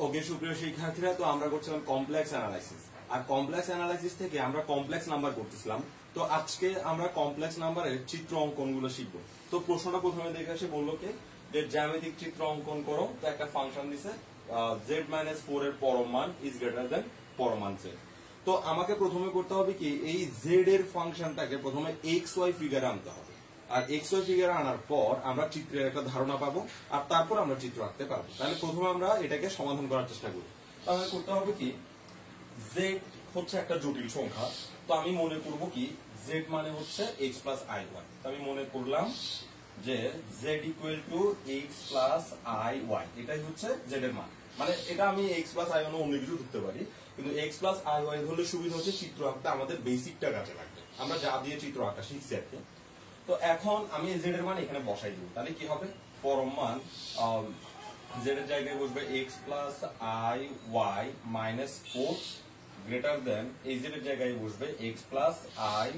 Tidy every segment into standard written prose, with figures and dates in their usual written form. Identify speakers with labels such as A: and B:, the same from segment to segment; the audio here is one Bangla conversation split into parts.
A: ওকে সুপ্রিয় শিক্ষার্থীরা, তো আমরা করছিলাম কমপ্লেক্স অ্যানালাইসিস। আর কমপ্লেক্স অ্যানালাইসিস থেকে আমরা কমপ্লেক্স নাম্বার করতেছিলাম। তো আজকে আমরা কমপ্লেক্স নাম্বারের চিত্র অঙ্কনগুলো শিখবো। তো প্রশ্নটা প্রথমে দেখে এসে বললো কি যে জ্যামিতিক চিত্র অঙ্কন করো। তো একটা ফাংশন দিছে z-4 এর পরম মান ইজ গ্রেটার দেন পরম মান z। তো আমাকে প্রথমে করতে হবে কি, এই z এর ফাংশনটাকে প্রথমে xy ফিগারে আনতে হবে। আর xy ফিগারে আনার পর আমরা চিত্রের একটা ধারণা পাবো, আর তারপর আমরা চিত্র আঁকতে পারবো। তাহলে প্রথমে আমরা এটাকে সমাধান করার চেষ্টা করি। তাহলে করতে হবে কি, z হচ্ছে একটা জটিল সংখ্যা। তো আমি মনে করব কি, z মানে হচ্ছে x প্লাস iy। তো আমি মনে করলাম যে z equal to x plus iy, এটাই হচ্ছে z এর মান। মানে এটা আমি x প্লাস iy অন্য কিছু ধরতে পারি, কিন্তু x প্লাস iy ধরলে সুবিধা হচ্ছে চিত্র আঁকতে আমাদের বেসিকটা কাজে লাগবে। আমরা যা দিয়ে চিত্র আঁকা শিখছি আর কি। তো এখন আমি z এর মান এখানে বসাই দিব। তাহলে কি হবে, পরম মান z এর জায়গায় বসবে x plus iy minus 4 greater than এই z এর জায়গায় বসবে x প্লাস iy।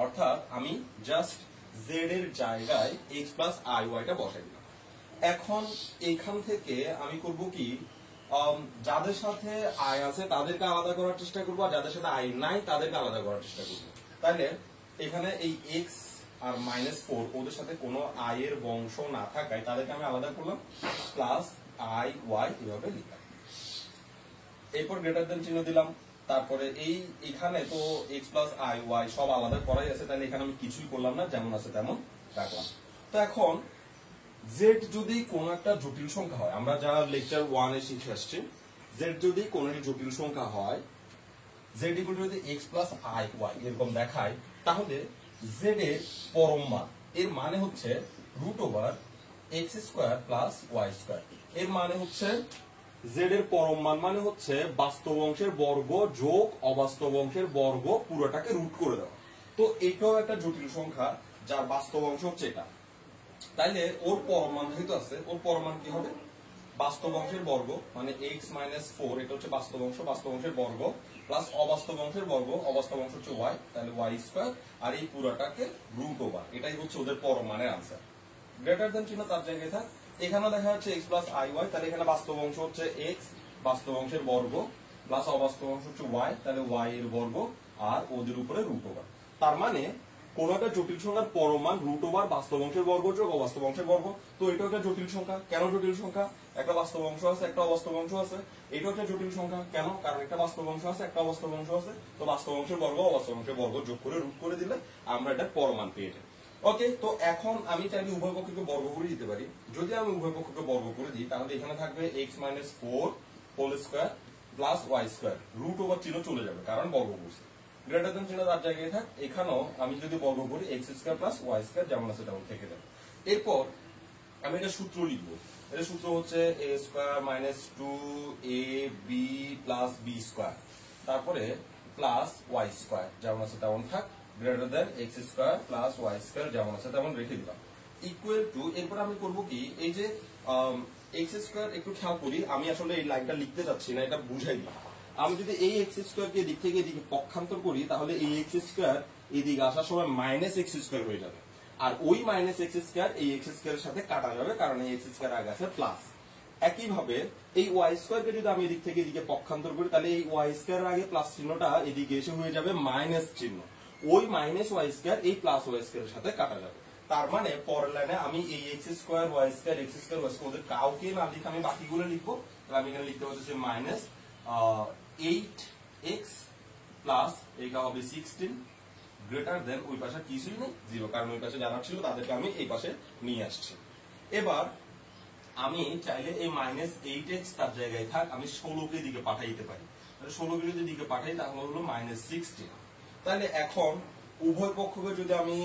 A: অর্থাৎ আমি জাস্ট z এর জায়গায় x প্লাস iy টা বসাই দিলাম। এখন এখান থেকে আমি করব কি, যাদের সাথে i আছে তাদেরকে আলাদা করার চেষ্টা করবো, আর যাদের সাথে i নাই তাদেরকে আলাদা করার চেষ্টা করবো। তাহলে এখানে এই x আর -4 ওদের সাথে কোনো i এর বংশ না থাকায় তাদেরকে আমি আলাদা করলাম, প্লাস iy এভাবে লিখলাম। এরপর গ্রেটার দেন চিহ্ন দিলাম। তারপরে এখানে তো x প্লাস iy সব আলাদা করাই আছে, তাহলে এখানে আমি কিছুই করলাম না, যেমন আছে তেমন রাখলাম। তো এখন z যদি কোন একটা জটিল সংখ্যা হয়, আমরা যা লেকচার 1 এ শিখে আসছি, z যদি কোন একটি জটিল সংখ্যা হয়, z ইকুয়াল টু যদি x প্লাস iy এরকম দেখায়, তাহলে z এর পরম মান এর মানে হচ্ছে root over x square plus y square. এর মানে হচ্ছে z এর পরম মান মানে হচ্ছে বাস্তব অংশের বর্গ যোগ অবাস্তব অংশের বর্গ পুরোটাকে রুট করে দেওয়া। তো এটাও একটা জটিল সংখ্যা যার বাস্তব অংশ হচ্ছে এটা। তাইলে ওর পরম মান যেহেতু আছে, ওর পরম মান কি হবে, বাস্তব অংশের বর্গ মানে x মাইনাস 4, এটা হচ্ছে বাস্তব অংশ, বাস্তব অংশের বর্গ প্লাস অবাস্তব অংশের বর্গ, অবাস্তব অংশ হচ্ছে y, তাহলে y স্কয়ার, আর এই পুরোটাকে রুট ওভার, এটাই হচ্ছে ওদের পরম মানের আনসার। গ্রেটার দেন চিহ্ন তার জায়গায় থাক। এখানে দেখা যাচ্ছে x প্লাস iy, তাহলে এখানে বাস্তব অংশ হচ্ছে x, বাস্তব অংশের বর্গ প্লাস অবাস্তব অংশ হচ্ছে y, তাহলে y এর বর্গ আর ওদের উপরে রুট ওভার। তার মানে কোন একটা জটিল সংখ্যার পরম মান রুট ওভার বাস্তব অংশের বর্গ যোগ অবাস্তব অংশের বর্গ। তো এটা একটা জটিল সংখ্যা। কেন জটিল সংখ্যা? একটা বাস্তব অংশ আছে, একটা অবাস্তব অংশ আছে। এটা একটা জটিল সংখ্যা কেন? কারণ একটা বাস্তব অংশ আছে, একটা অবাস্তব অংশ আছে। তো বাস্তব অংশের বর্গ অবাস্তব অংশের বর্গ যোগ করে রুট করে দিলে আমরা এটা পরম মান পেয়ে যাই। ওকে, তো এখন আমি চাইলে উভয় পক্ষকে বর্গ করে দিতে পারি। যদি আমি উভয় পক্ষকে বর্গ করে দিই, তাহলে এখানে থাকবে x minus 4 whole square plus y square, root over চিহ্ন চলে যাবে কারণ বর্গ করছি। গ্রেটার দেন চিহ্ন তার জায়গায় থাক। এখানেও আমি যদি বর্গ করি x square plus y square যেমন আছে তেমন থেকে যাবে। এরপর আমি এটা সূত্র লিখবো। এটা সূত্র হচ্ছে a square minus 2ab plus b square, তারপরে প্লাস y স্কয়ার যেমন আছে তেমন থাক, greater than x square plus y square যেমন আছে তেমন রেখে দিলাম, ইকুয়াল টু। এরপর আমি করবো কি, এই যে x স্কয়ার, একটু খেয়াল করি, আমি আসলে এই লাইনটা লিখতে যাচ্ছি না, এটা বুঝাই দিই। আমি যদি এই x স্কয়ার কে এদিক থেকে এদিকে পক্ষান্তর করি, তাহলে এই x স্কয়ার এদিকে আসার সময় মাইনাস x স্কয়ার হয়ে যাবে, আর ওই মাইনাস x স্কয়ার এই x স্কয়ারের সাথে কাটা যাবে, কারণ এই x স্কয়ার আগে আছে প্লাস। একইভাবে এই y স্কয়ার কে যদি আমি এদিক থেকে এদিকে পক্ষান্তর করি, তাহলে এই y স্কয়ার আগে প্লাস চিহ্নটা এদিকে এসে হয়ে যাবে মাইনাস চিহ্ন, ওই মাইনাস y স্কয়ার এই প্লাস y স্কয়ারের সাথে কাটা যাবে। তার মানে পরের লাইনে আমি এই x square y square x square y square ওদের কাউকে না লিখে আমি বাকিগুলো লিখবো। তাহলে আমি এখানে লিখতে হচ্ছে মাইনাস 8x প্লাস এইটা হবে 16 গ্রেটার দেন ওই পাশে কিছুই নেই, 0, কারণ ওই পাশে যারা ছিল তাদেরকে আমি এই পাশে নিয়ে আসছি। এবার আমি চাইলে এই মাইনাস 8x তার জায়গায় থাক, আমি 16 কে দিকে পাঠাইতে পারি। 16 কে যদি দিকে পাঠাই তাহলে হলো মাইনাস 16। তাহলে এখন উভয় পক্ষকে যদি আমি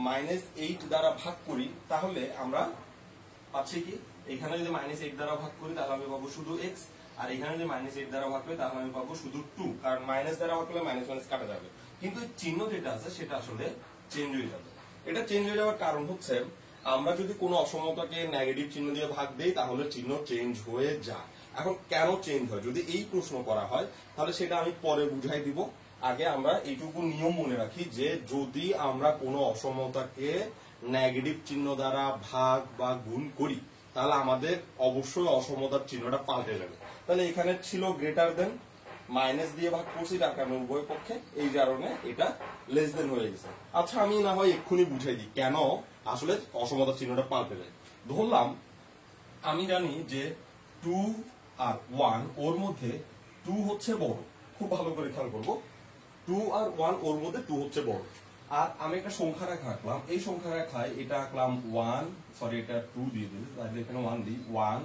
A: -8 দ্বারা ভাগ করি, তাহলে আমরা পাচ্ছি কি, এখানে যদি -8 দ্বারা ভাগ করি তাহলে আমি পাবো শুধু x, আর এখানে যদি -8 দ্বারা ভাগ করি তাহলে আমি পাবো শুধু 2, কারণ মাইনাস দ্বারা ভাগ করলে মাইনাস মাইনাস কাটা যাবে, কিন্তু চিহ্ন যেটা আছে সেটা আসলে চেঞ্জ হয়ে যাবে। এটা চেঞ্জ হয়ে যাওয়ার কারণ হচ্ছে, আমরা যদি কোনো অসমতাকে নেগেটিভ চিহ্ন দিয়ে ভাগ দেই তাহলে চিহ্ন চেঞ্জ হয়ে যায়। এখন কেন চেঞ্জ হয় যদি এই প্রশ্ন করা হয়, তাহলে সেটা আমি পরে বুঝাই দিব। আগে আমরা এইটুকু নিয়ম মনে রাখি যে যদি আমরা কোনো অসমতাকে নেগেটিভ চিহ্ন দ্বারা ভাগ বা গুণ করি, তাহলে আমাদের অবশ্যই অসমতার চিহ্নটা পাল্টে যাবে। তাহলে এখানে ছিল গ্রেটার দেন, মাইনাস দিয়ে ভাগ করছি যার কারণে উভয় পক্ষে, এই কারণে এটা লেস দেন হয়ে গেছে। আচ্ছা আমি না হয় এক্ষুনি বুঝাই দিই কেন আসলে অসমতার চিহ্নটা পাল্টে যায়। ধরলাম আমি জানি যে 2 আর 1 ওর মধ্যে 2 হচ্ছে বড়, খুব ভালো করে খেয়াল করবো, 2 আর 1 ওর মধ্যে 2 হচ্ছে বড়। আর আমি একটা সংখ্যা রেখা আঁকলাম, এই সংখ্যা রেখায় এটা আঁকলাম 1, সরি এটা 2 দিয়ে দিই, তাহলে এখানে 1 দিই, 1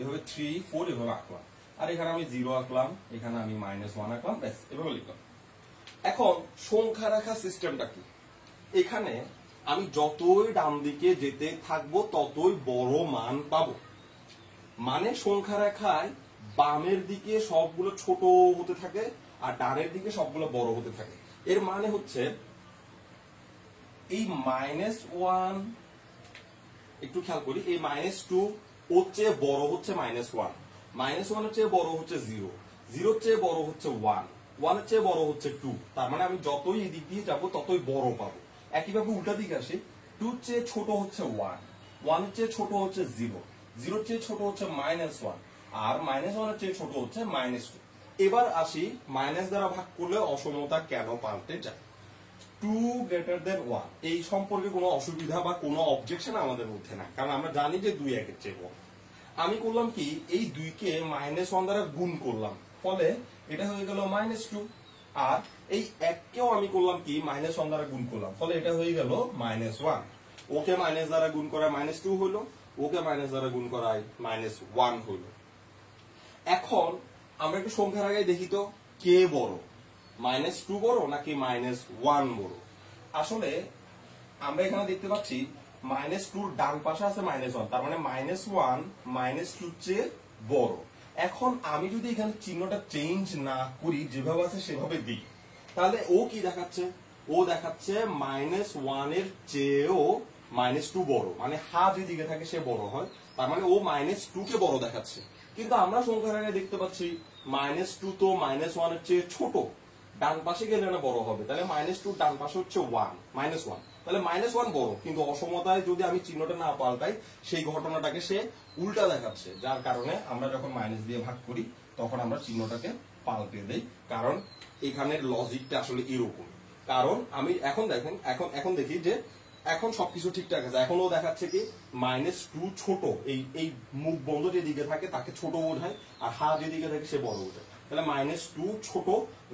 A: এভাবে 3 4 এভাবে আঁকলাম, আর এখানে আমি 0 আঁকলাম, এখানে আমি -1 আঁকলাম, ব্যাস এভাবে লিখলাম। এখন সংখ্যা রেখা সিস্টেমটা কি, এখানে আমি যতই ডান দিকে যেতে থাকবো ততই বড় মান পাবো। মানে সংখ্যা রেখায় বামের দিকে সবগুলো ছোট হতে থাকে আর ডানের দিকে সবগুলো বড় হতে থাকে। এর মানে হচ্ছে এই -1, একটু খেয়াল করি, এই -2 ওর চেয়ে বড় হচ্ছে -1, -1 এর চেয়ে বড় হচ্ছে 0, 0 এর চেয়ে বড় হচ্ছে 1, 1 এর চেয়ে বড় হচ্ছে 2। তার মানে আমি যতই এই দিক দিয়ে যাবো ততই বড় পাবো। একইভাবে উল্টা দিকে আসি, 2 এর চেয়ে ছোট হচ্ছে 1, 1 এর চেয়ে ছোট হচ্ছে 0, 0 এর চেয়ে ছোট হচ্ছে -1, আর -1 এর চেয়ে ছোট হচ্ছে -2। এবার আসি মাইনাস দ্বারা ভাগ করলে অসমতা কেন পাল্টে যায়। 2 greater than 1 এই সম্পর্কে কোনো অসুবিধা বা কোনো অবজেকশন আমাদের মধ্যে নাই, কারণ আমরা জানি যে 2 1 এর চেয়ে বড়। আমি করলাম কি, এই 2 কে -1 দ্বারা গুণ করলাম, ফলে এটা হয়ে গেল -2, আর এই 1 কেও আমি করলাম কি -1 দ্বারা গুণ করলাম, ফলে এটা হয়ে গেল -1। ওকে মাইনাস দ্বারা গুণ করায় -2 হলো, ওকে মাইনাস দ্বারা গুণ করায় -1 হলো। এখন আমরা একটু সংখ্যা আগে দেখি তো কে বড়, -2 বড় নাকি -1 বড়। আসলে আমরা এখানে দেখতে পাচ্ছি -2 ডান পাশে আছে -1, তার মানে -1 -2 চেয়ে বড়। এখন আমি যদি এখানে চিহ্নটা চেঞ্জ না করি, যেভাবে আছে সেভাবে দিই, তাহলে ও কি দেখাচ্ছে, ও দেখাচ্ছে -1 এর চেয়েও -2 বড়, মানে হা যেদিকে থাকে সে বড় হয়, তার মানে ও -2 কে বড় দেখাচ্ছে। কিন্তু আমরা সংখ্যা রেখায় দেখতে পাচ্ছি -2 তো -1 এর চেয়ে ছোট, ডান পাশে গেলে না বড় হবে, তাহলে -2 ডান পাশে হচ্ছে 1, তাহলে -1 বড়। কিন্তু অসমতায় যদি আমি চিহ্নটা না পাল্টাই, সেই ঘটনাটাকে সে উল্টা দেখাচ্ছে, যার কারণে আমরা যখন মাইনাস দিয়ে ভাগ করি তখন আমরা চিহ্নটাকে পাল্টে দেই, কারণ এখানের লজিকটা আসলে এরকম। কারণ আমি এখন দেখেন, এখন দেখি যে এখন সবকিছু ঠিকঠাক আছে, এখন ও দেখাচ্ছে কি -2 ছোট, এই মুখ বন্ধ যেদিকে থাকে তাকে ছোট বোঝায়, আর হা যেদিকে থাকে সে বড় বোঝায়। তাহলে -2 ছোট,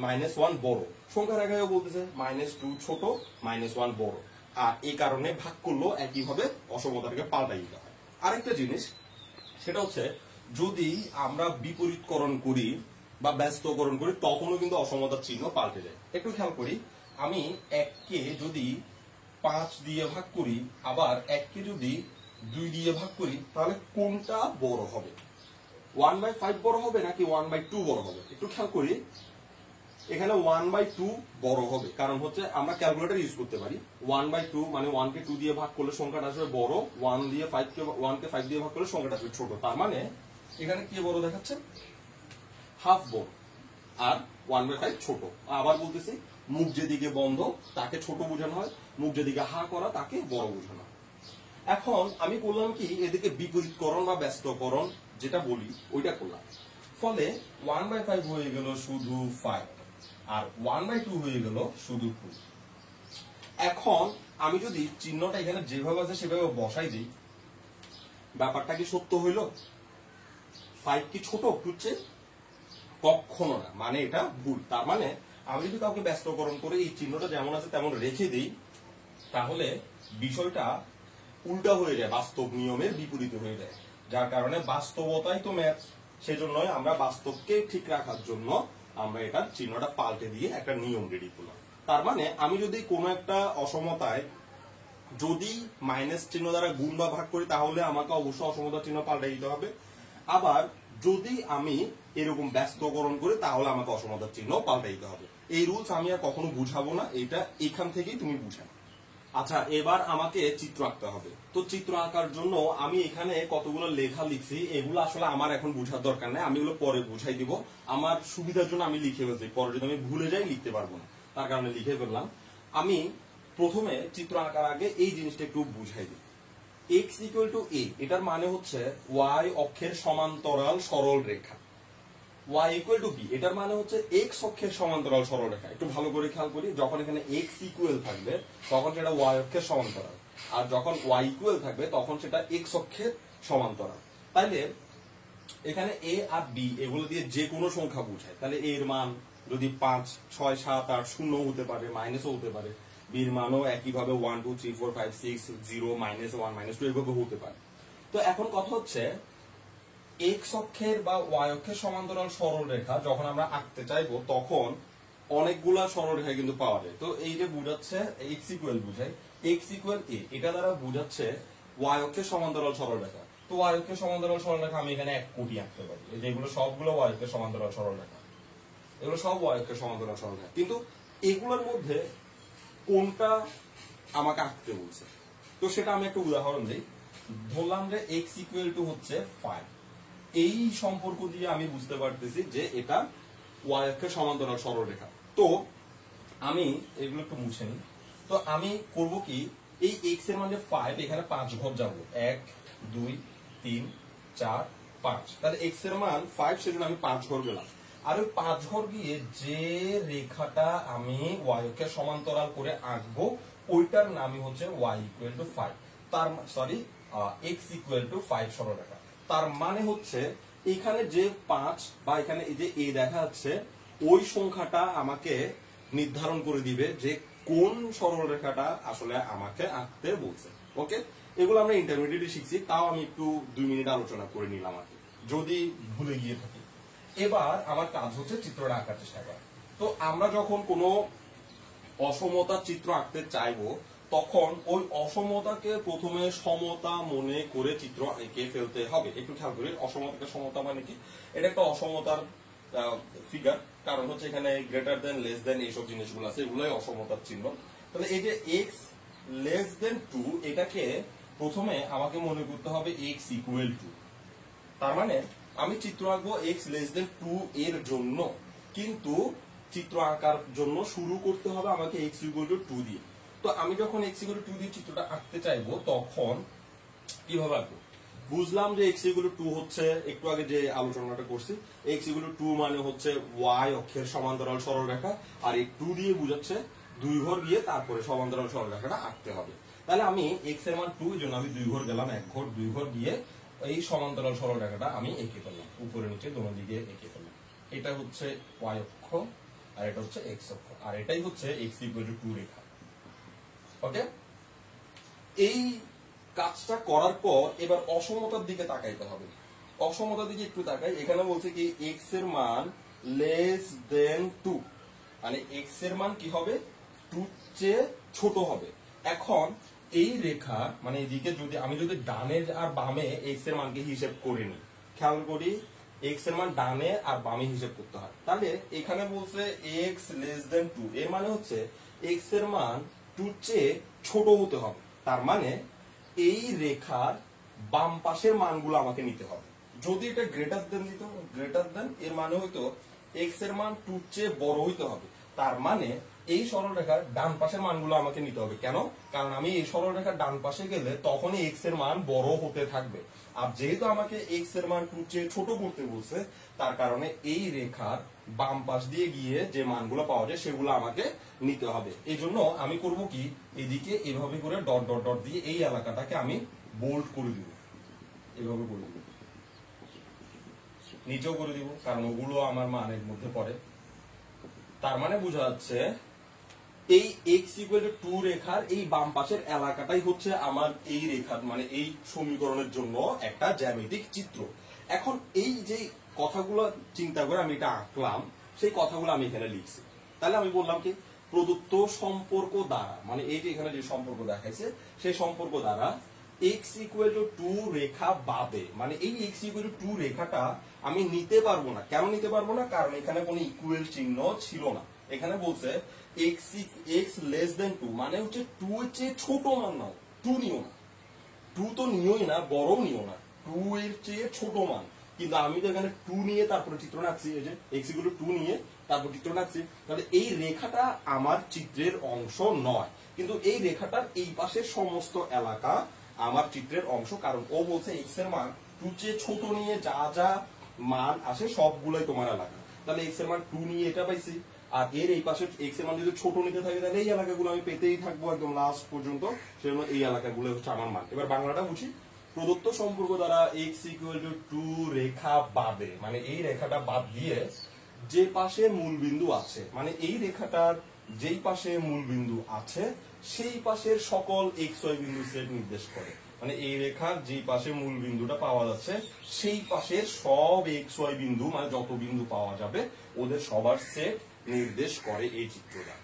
A: -1 বড়। সংখ্যা রেখায়ও বলতেছে -2 ছোট, -1 বড়। আর এই কারণে ভাগ করলেও একইভাবে অসমতাটাকে পাল্টাই দিতে হয়। আরেকটা জিনিস, সেটা হচ্ছে যদি আমরা বিপরীতকরণ করি বা ব্যস্তকরণ করি, তখনও কিন্তু অসমতার চিহ্ন পাল্টে যায়। একটু খেয়াল করি, আমি 1 কে যদি 5 দিয়ে ভাগ করি, আবার 1 কে যদি 2 দিয়ে ভাগ করি, তাহলে কোনটা বড় হবে, 1/5 বড় হবে নাকি 1/2 বড় হবে? একটু খেয়াল করি, এখানে 1/2 বড় হবে, কারণ হচ্ছে আমরা ক্যালকুলেটর ইউজ করতে পারি। 1/2 মানে 1 কে 2 দিয়ে ভাগ করলে সংখ্যাটা আসবে বড়, 1 কে 5 দিয়ে ভাগ করলে সংখ্যাটা আসবে ছোট। তার মানে এখানে কি বড় দেখাচ্ছে, হাফ বড়, আর 1/5 ছোট। আবার বলতেছি, মুখ যেদিকে বন্ধ তাকে ছোট বোঝানো হয়, মুখ যেদিকে হা করা তাকে বড় বোঝানো হয়। এখন আমি করলাম কি, এদিকে বিপরীতকরণ বা ব্যস্তকরণ যেটা বলি ওইটা করলাম, ফলে 1/5 হয়ে গেল শুধু 5, আর 1/2 হয়ে গেল শুধু 2। এখন আমি যদি চিহ্নটা এখানে যেভাবে আছে সেভাবে বসাই দিই, ব্যাপারটা কি সত্য হইল? 5 কি ছোট 2 চেয়ে? কখনো না, মানে এটা ভুল। তার মানে আমি যদি কাউকে ব্যস্তকরণ করে এই চিহ্নটা যেমন আছে তেমন রেখে দিই, তাহলে বিষয়টা উল্টা হয়ে যায়, বাস্তব নিয়মের বিপরীত হয়ে যায়। যার কারণে বাস্তবতাই তো ম্যাথ, সেজন্যই আমরা বাস্তবকে ঠিক রাখার জন্য আমরা এটার চিহ্নটা পাল্টে দিয়ে একটা নিয়ম রেডি করলাম। তার মানে আমি যদি কোনো একটা অসমতায় যদি মাইনাস চিহ্ন দ্বারা গুণ বা ভাগ করি, তাহলে আমাকে অবশ্যই অসমতার চিহ্ন পাল্টে দিতে হবে। আবার যদি আমি এরকম ব্যস্তকরণ করি, তাহলে আমাকে অসমতার চিহ্ন পাল্টে দিতে হবে। এই রুলস আমি আর কখনো বুঝাবো না, এটা এখান থেকেই তুমি বুঝাবে। আচ্ছা, এবার আমাকে চিত্র আঁকতে হবে। তো চিত্র আঁকার জন্য আমি এখানে কতগুলো লেখা লিখছি, এগুলো আসলে আমার এখন বোঝার দরকার নেই, আমি এগুলো পরে বুঝাই দিব। আমার সুবিধার জন্য আমি লিখে ফেলছি, পরে যদি আমি ভুলে যাই লিখতে পারবো না, তার কারণে লিখে ফেললাম। আমি প্রথমে চিত্র আঁকার আগে এই জিনিসটা একটু বুঝাই দিই। x ইকুয়াল টু a, এটার মানে হচ্ছে y অক্ষের সমান্তরাল সরল রেখা। y ইকুয়াল টু b, এটার মানে হচ্ছে x অক্ষের সমান্তরাল সরল রেখা। একটু ভালো করে খেয়াল করি, যখন এখানে x ইকুয়াল থাকবে তখন সেটা y অক্ষের সমান্তরাল, আর যখন y ইকুয়াল থাকবে তখন সেটা x অক্ষের সমান্তরাল। তাইলে এখানে a আর b এগুলো দিয়ে যে কোনো সংখ্যা বোঝায়। তাহলে a এর মান যদি 5, 6, 7, 8 শূন্য হতে পারে, মাইনাসও হতে পারে, b এর মানও একইভাবে 1, 2, 3, 4, 5, 6, 0, -1, -2 এভাবে হতে পারে। তো এখন কথা হচ্ছে x অক্ষের বা y অক্ষের সমান্তরাল সরল রেখা যখন আমরা আঁকতে চাইবো তখন অনেকগুলা সরল রেখা কিন্তু পাওয়া যায়। তো এই যে বুঝাচ্ছে x ইকুয়াল বুঝায় x ইকুয়াল a, এটা দ্বারা বুঝাচ্ছে y অক্ষের সমান্তরাল সরল রেখা। তো y অক্ষের সমান্তরাল সরল রেখা আমি এখানে 1 কোটি আঁকতে পারি। এই যে এগুলো সবগুলো y অক্ষের সমান্তরাল সরল রেখা, এগুলো সব y অক্ষের সমান্তরাল সরল রেখা। কিন্তু এগুলোর মধ্যে কোনটা আমাকে আঁকতে বলছে, তো সেটা আমি একটা উদাহরণ দিই। ধরলাম যে x ইকুয়াল টু হচ্ছে 5, এই সম্পর্ক দিয়ে আমি বুঝতে পারতেছি যে এটা y অক্ষের সমান্তরাল সরলরেখা। তো আমি এগুলো একটু মুছে নিই। তো আমি করব কি, এই x এর মান যে 5, এখানে 5 ঘর যাব, 1, 2, 3, 4, 5। তাহলে x এর মান 5, সেজন্য আমি 5 ঘর গেলাম। আর ওই 5 ঘর গিয়ে যে রেখাটা আমি y অক্ষের সমান্তরাল করে আঁকবো ওইটার নামই হচ্ছে y ইকুয়াল টু 5, তার সরি x ইকুয়াল টু 5 সরলরেখা। তার মানে হচ্ছে এখানে যে 5 বা এখানে এই যে a দেখা যাচ্ছে, ওই সংখ্যাটা আমাকে নির্ধারণ করে দিবে যে কোন সরলরেখাটা আসলে আমাকে আঁকতে বলছে। ওকে, এগুলো আমরা ইন্টারমিডিয়েটে শিখছি, তাও আমি একটু 2 মিনিট আলোচনা করে নিলাম আর কি, যদি ভুলে গিয়ে থাকি। এবার আমার কাজ হচ্ছে চিত্রটা আঁকার চেষ্টা করা। তো আমরা যখন কোনো অসমতার চিত্র আঁকতে চাইবো তখন ওই অসমতাকে প্রথমে সমতা মনে করে চিত্র এঁকে ফেলতে হবে। একটু খেয়াল করি, অসমতাকে সমতা মানে কি, এটা একটা অসমতার ফিগার, কারণ হচ্ছে এখানে গ্রেটার দেন, লেস দেন এইসব জিনিসগুলো আছে, এগুলোই অসমতার চিহ্ন। তাহলে এই যে x লেস দেন 2, এটাকে প্রথমে আমাকে মনে করতে হবে x ইকুয়াল টু। তার মানে আমি চিত্র আঁকবো x লেস দেন 2 এর জন্য, কিন্তু চিত্র আঁকার জন্য শুরু করতে হবে আমাকে x ইকুয়াল টু 2 দিয়ে। তো আমি যখন x ইকুয়াল টু 2 দিয়ে চিত্রটা আঁকতে চাইবো তখন কিভাবে আঁকবো? বুঝলাম যে x ইকুয়াল টু 2 হচ্ছে, একটু আগে যে আলোচনাটা করছি, x ইকুয়াল টু 2 মানে হচ্ছে y অক্ষের সমান্তরাল সরলরেখা, আর এই 2 দিয়ে বুঝাচ্ছে 2 ঘর গিয়ে তারপরে সমান্তরাল সরলরেখাটা আঁকতে হবে। তাহলে আমি x এর মান 2 এর জন্য আমি 2 ঘর গেলাম, 1 ঘর 2 ঘর গিয়ে এই সমান্তরাল সরলরেখাটা আমি এঁকে ফেললাম, উপরে নিচে দোনো দিকে এঁকে ফেললাম। এটা হচ্ছে y অক্ষ আর এটা হচ্ছে x অক্ষ, আর এটাই হচ্ছে x ইকুয়াল টু 2 রেখা। ওকে, এই কাজটা করার পর এবার অসমতার দিকে তাকাইতে হবে। অসমতার দিকে একটু তাকাই, এখানে বলছে কি x এর মান লেস দেন 2, মানে x এর মান কি হবে, 2 চেয়ে ছোট হবে। এখন এই রেখা মানে এদিকে আমি যদি ডানে আর বামে x এর মানকে হিসেব করে নিই, খেয়াল করি x এর মান ডানে আর বামে হিসেব করতে হয়। তাহলে এখানে বলছে x লেস দেন 2, এর মানে হচ্ছে x এর মান 2 চেয়ে ছোট হতে হবে। তার মানে এই রেখার বাম পাশের মানগুলো আমাকে নিতে হবে। যদি এটা গ্রেটার দেন দিত, গ্রেটার দেন এর মানে হয়তো x এর মান 2 চেয়ে বড় হইতে হবে। তার মানে এই সরলরেখার ডান পাশের মানগুলো আমাকে নিতে হবে। কেন? কারণ আমি এই সরলরেখার ডান পাশে গেলে তখনই x এর মান বড় হতে থাকবে। আর যেহেতু আমাকে x এর মান 2 চেয়ে ছোট করতে বলছে, তার কারণে এই রেখার বাম পাশ দিয়ে গিয়ে যে মানগুলো পাওয়া যায় সেগুলো আমাকে নিতে হবে। এই জন্য আমি করব কি, এদিকে এভাবে করে ডট ডট ডট দিয়ে এই এলাকাটাকে আমি বোল্ড করে দিব, এভাবে করে দিব, নিচেও করে দিব, কারণ ওগুলো আমার মানের মধ্যে পড়ে। তার মানে বোঝা যাচ্ছে এই x ইকুয়াল টু 2 রেখার এই বাম পাশের এলাকাটাই হচ্ছে আমার এই রেখার মানে এই সমীকরণের জন্য একটা জ্যামিতিক চিত্র। এখন এই যে কথাগুলো চিন্তা করে আমি এটা আঁকলাম, সেই কথাগুলো আমি এখানে লিখছি। তাহলে আমি বললাম কি, প্রদত্ত সম্পর্ক দ্বারা, মানে এই যে এখানে যে সম্পর্ক দেখাইছে সেই সম্পর্ক দ্বারা x ইকুয়াল টু 2 রেখা বাদে, মানে এই x ইকুয়াল টু 2 রেখাটা আমি নিতে পারবো না। কেন নিতে পারবো না? কারণ এখানে কোনো ইকুয়াল চিহ্ন ছিল না। এখানে বলছে x লেস দেন 2, মানে হচ্ছে 2 এর চেয়ে ছোট মান নাও, 2 নিও না, 2 তো নিওই না, বড় নিও না, 2 এর চেয়ে ছোট মান। কিন্তু আমি তো এখানে 2 নিয়ে তারপরে চিত্র আঁকছি, এই যে x ইকুয়াল টু 2 নিয়ে তারপর চিত্র আঁকছি। তাহলে এই রেখাটা আমার চিত্রের অংশ নয়, কিন্তু এই রেখাটার এই পাশের সমস্ত এলাকা আমার চিত্রের অংশ, কারণ ও বলছে এক্স এর মান 2 চেয়ে ছোট নিয়ে যা যা মান আসে সবগুলোই তোমার এলাকা। তাহলে এক্স এর মান 2 নিয়ে এটা পাইছি, আর এর এই পাশে এক্স এর মান যদি ছোট নিতে থাকে তাহলে এই এলাকাগুলো আমি পেতেই থাকবো একদম লাস্ট পর্যন্ত, সেজন্য এই এলাকাগুলো হচ্ছে আমার মান। এবার বাংলাটা বুঝি। প্রদত্ত সম্পর্ক দ্বারা x ইকুয়াল টু 2 রেখা বাদে, মানে এই রেখাটা বাদ দিয়ে যে পাশে মূল বিন্দু আছে, মানে এই রেখাটার যেই পাশে মূল বিন্দু আছে সেই পাশের সকল এক্স ওয়াই বিন্দু সেট নির্দেশ করে। মানে এই রেখার যেই পাশে মূল বিন্দুটা পাওয়া যাচ্ছে সেই পাশের সব এক্স ওয়াই বিন্দু, মানে যত বিন্দু পাওয়া যাবে ওদের সবার সেট নির্দেশ করে এই চিত্রটা।